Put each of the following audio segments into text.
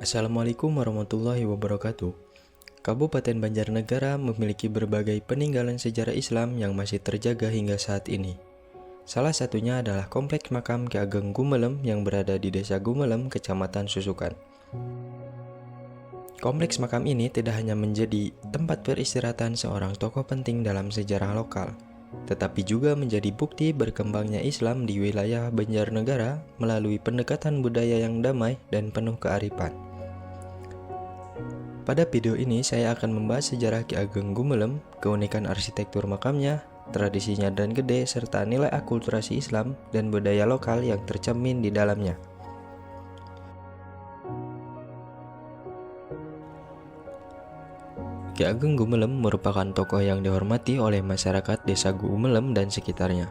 Assalamualaikum warahmatullahi wabarakatuh. Kabupaten Banjarnegara memiliki berbagai peninggalan sejarah Islam yang masih terjaga hingga saat ini. Salah satunya adalah Kompleks Makam Ki Ageng Gumelem yang berada di Desa Gumelem, Kecamatan Susukan. Kompleks makam ini tidak hanya menjadi tempat peristirahatan seorang tokoh penting dalam sejarah lokal, tetapi juga menjadi bukti berkembangnya Islam di wilayah Banjarnegara melalui pendekatan budaya yang damai dan penuh kearifan. Pada video ini saya akan membahas sejarah Ki Ageng Gumelem, keunikan arsitektur makamnya, tradisinya dan gede, serta nilai akulturasi Islam dan budaya lokal yang tercermin di dalamnya. Ki Ageng Gumelem merupakan tokoh yang dihormati oleh masyarakat Desa Gumelem dan sekitarnya.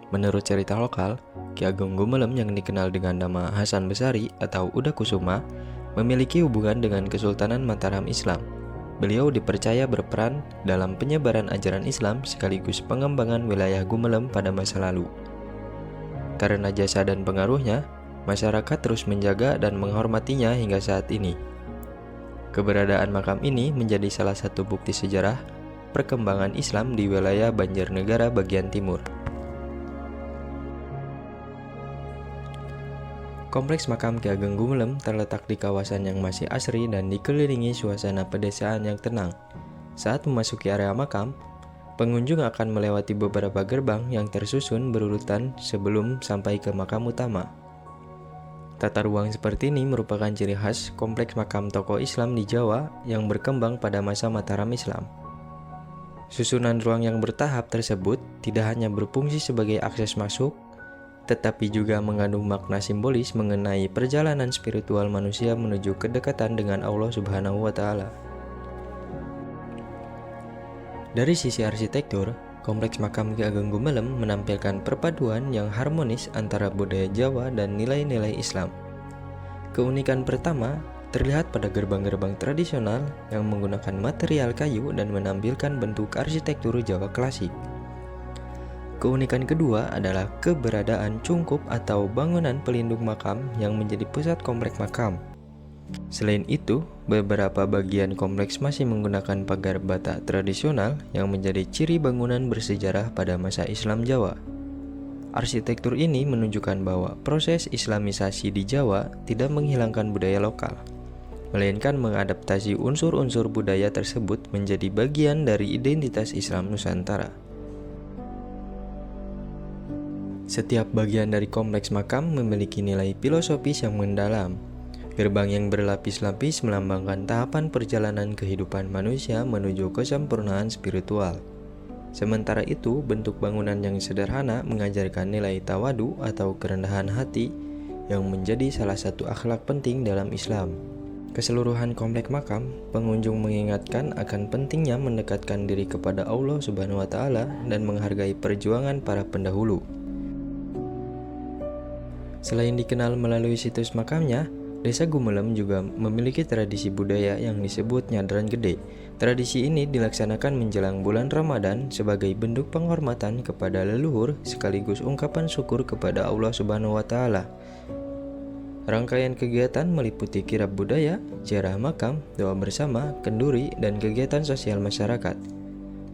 Menurut cerita lokal, Ki Ageng Gumelem yang dikenal dengan nama Hasan Besari atau Uda Kusuma memiliki hubungan dengan Kesultanan Mataram Islam. Beliau dipercaya berperan dalam penyebaran ajaran Islam sekaligus pengembangan wilayah Gumelem pada masa lalu. Karena jasa dan pengaruhnya, masyarakat terus menjaga dan menghormatinya hingga saat ini. Keberadaan makam ini menjadi salah satu bukti sejarah perkembangan Islam di wilayah Banjarnegara bagian timur. Kompleks makam Ki Ageng Gumelem terletak di kawasan yang masih asri dan dikelilingi suasana pedesaan yang tenang. Saat memasuki area makam, pengunjung akan melewati beberapa gerbang yang tersusun berurutan sebelum sampai ke makam utama. Tata ruang seperti ini merupakan ciri khas kompleks makam tokoh Islam di Jawa yang berkembang pada masa Mataram Islam. Susunan ruang yang bertahap tersebut tidak hanya berfungsi sebagai akses masuk, tetapi juga mengandung makna simbolis mengenai perjalanan spiritual manusia menuju kedekatan dengan Allah Subhanahu wa Ta'ala. Dari sisi arsitektur, Kompleks Makam Ki Ageng Gumelem menampilkan perpaduan yang harmonis antara budaya Jawa dan nilai-nilai Islam. Keunikan pertama terlihat pada gerbang-gerbang tradisional yang menggunakan material kayu dan menampilkan bentuk arsitektur Jawa klasik. Keunikan kedua adalah keberadaan cungkup atau bangunan pelindung makam yang menjadi pusat kompleks makam. Selain itu, beberapa bagian kompleks masih menggunakan pagar bata tradisional yang menjadi ciri bangunan bersejarah pada masa Islam Jawa. Arsitektur ini menunjukkan bahwa proses Islamisasi di Jawa tidak menghilangkan budaya lokal, melainkan mengadaptasi unsur-unsur budaya tersebut menjadi bagian dari identitas Islam Nusantara. Setiap bagian dari kompleks makam memiliki nilai filosofis yang mendalam. Gerbang yang berlapis-lapis melambangkan tahapan perjalanan kehidupan manusia menuju kesempurnaan spiritual. Sementara itu, bentuk bangunan yang sederhana mengajarkan nilai tawadu atau kerendahan hati yang menjadi salah satu akhlak penting dalam Islam. Keseluruhan kompleks makam, pengunjung mengingatkan akan pentingnya mendekatkan diri kepada Allah Subhanahu wa Ta'ala dan menghargai perjuangan para pendahulu. Selain dikenal melalui situs makamnya, Desa Gumelem juga memiliki tradisi budaya yang disebut Nyadran Gede. Tradisi ini dilaksanakan menjelang bulan Ramadan sebagai bentuk penghormatan kepada leluhur sekaligus ungkapan syukur kepada Allah Subhanahu wa Ta'ala. Rangkaian kegiatan meliputi kirab budaya, ziarah makam, doa bersama, kenduri, dan kegiatan sosial masyarakat.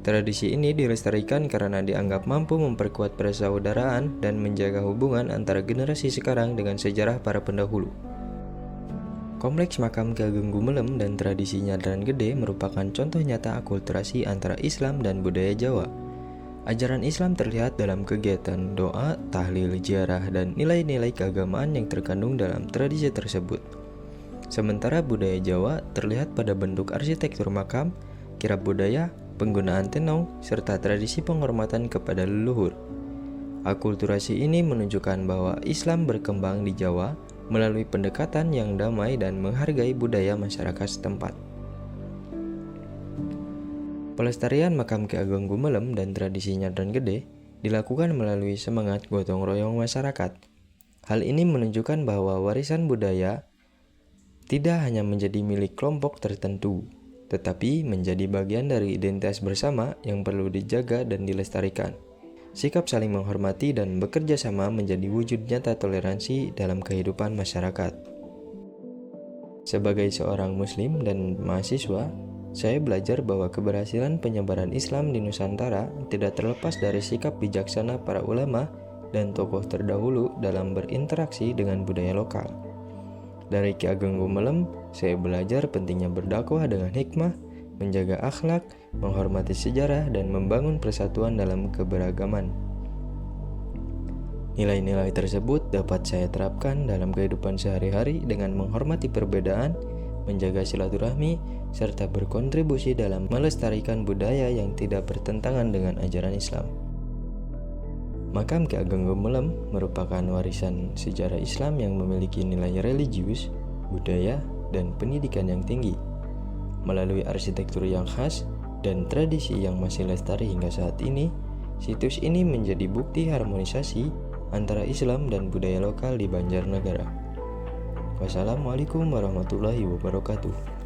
Tradisi ini dilestarikan karena dianggap mampu memperkuat persaudaraan dan menjaga hubungan antara generasi sekarang dengan sejarah para pendahulu. Kompleks Makam Ki Ageng Gumelem dan tradisi Nyadran Gede merupakan contoh nyata akulturasi antara Islam dan budaya Jawa. Ajaran Islam terlihat dalam kegiatan doa, tahlil, ziarah, dan nilai-nilai keagamaan yang terkandung dalam tradisi tersebut. Sementara budaya Jawa terlihat pada bentuk arsitektur makam, kirab budaya, penggunaan tenong, serta tradisi penghormatan kepada leluhur. Akulturasi ini menunjukkan bahwa Islam berkembang di Jawa melalui pendekatan yang damai dan menghargai budaya masyarakat setempat. Pelestarian makam Ki Ageng Gumelem dan tradisi Nyadran Gede dilakukan melalui semangat gotong royong masyarakat. Hal ini menunjukkan bahwa warisan budaya tidak hanya menjadi milik kelompok tertentu, tetapi menjadi bagian dari identitas bersama yang perlu dijaga dan dilestarikan. Sikap saling menghormati dan bekerja sama menjadi wujud nyata toleransi dalam kehidupan masyarakat. Sebagai seorang muslim dan mahasiswa, saya belajar bahwa keberhasilan penyebaran Islam di Nusantara tidak terlepas dari sikap bijaksana para ulama dan tokoh terdahulu dalam berinteraksi dengan budaya lokal. Dari Ki Ageng Gumelem, saya belajar pentingnya berdakwah dengan hikmah, menjaga akhlak, menghormati sejarah, dan membangun persatuan dalam keberagaman. Nilai-nilai tersebut dapat saya terapkan dalam kehidupan sehari-hari dengan menghormati perbedaan, menjaga silaturahmi, serta berkontribusi dalam melestarikan budaya yang tidak bertentangan dengan ajaran Islam. Makam Ki Ageng Gumelem merupakan warisan sejarah Islam yang memiliki nilai religius, budaya, dan pendidikan yang tinggi. Melalui arsitektur yang khas dan tradisi yang masih lestari hingga saat ini, situs ini menjadi bukti harmonisasi antara Islam dan budaya lokal di Banjarnegara. Wassalamualaikum warahmatullahi wabarakatuh.